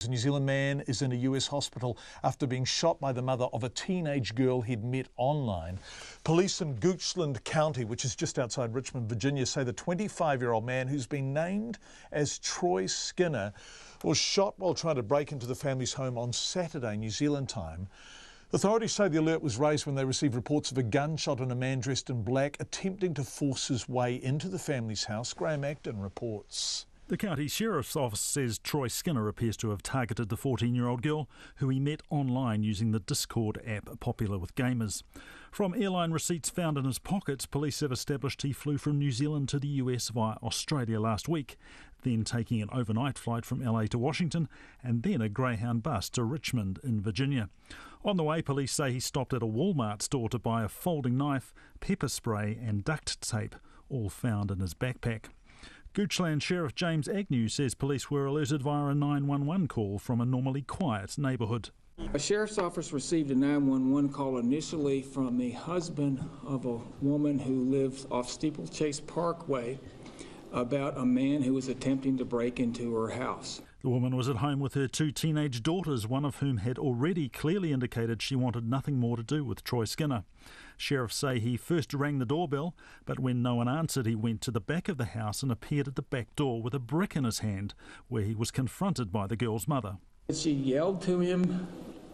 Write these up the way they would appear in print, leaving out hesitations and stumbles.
A New Zealand man is in a US hospital after being shot by the mother of a teenage girl he'd met online. Police in Goochland County, which is just outside Richmond, Virginia, say the 25-year-old man, who's been named as Troy Skinner, was shot while trying to break into the family's home on Saturday, New Zealand time. Authorities say the alert was raised when they received reports of a gunshot and a man dressed in black attempting to force his way into the family's house. Graham Acton reports. The county sheriff's office says Troy Skinner appears to have targeted the 14-year-old girl who he met online using the Discord app popular with gamers. From airline receipts found in his pockets, police have established he flew from New Zealand to the US via Australia last week, then taking an overnight flight from LA to Washington and then a Greyhound bus to Richmond in Virginia. On the way, police say he stopped at a Walmart store to buy a folding knife, pepper spray and duct tape, all found in his backpack. Goochland Sheriff James Agnew says police were alerted via a 911 call from a normally quiet neighbourhood. A sheriff's office received a 911 call initially from the husband of a woman who lives off Steeplechase Parkway about a man who was attempting to break into her house. The woman was at home with her two teenage daughters, one of whom had already clearly indicated she wanted nothing more to do with Troy Skinner. Sheriffs say he first rang the doorbell, but when no one answered, he went to the back of the house and appeared at the back door with a brick in his hand, where he was confronted by the girl's mother. She yelled to him,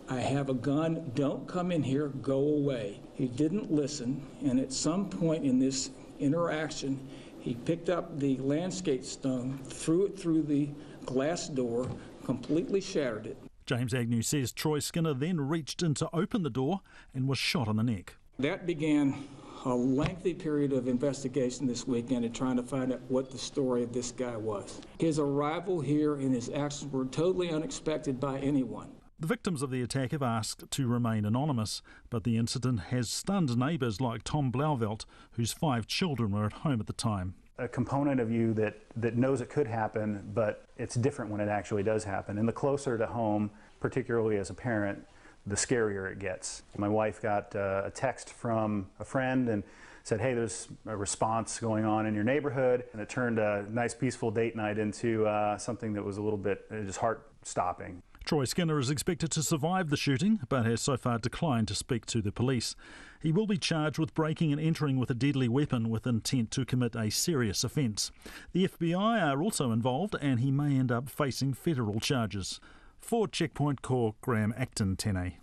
"I have a gun, don't come in here, go away." He didn't listen, and at some point in this interaction, he picked up the landscape stone, threw it through the glass door, completely shattered it. James Agnew says Troy Skinner then reached in to open the door and was shot on the neck. That began a lengthy period of investigation this weekend and trying to find out what the story of this guy was. His arrival here and his actions were totally unexpected by anyone. The victims of the attack have asked to remain anonymous, but the incident has stunned neighbours like Tom Blauvelt, whose 5 children were at home at the time. A component of you that knows it could happen, but it's different when it actually does happen. And the closer to home, particularly as a parent, the scarier it gets. My wife got a text from a friend and said, "Hey, there's a response going on in your neighborhood," and it turned a nice peaceful date night into something that was a little bit just heart-stopping. Troy Skinner is expected to survive the shooting, but has so far declined to speak to the police. He will be charged with breaking and entering with a deadly weapon with intent to commit a serious offence. The FBI are also involved, and he may end up facing federal charges. For Checkpoint Corps, Graham Acton, 10A.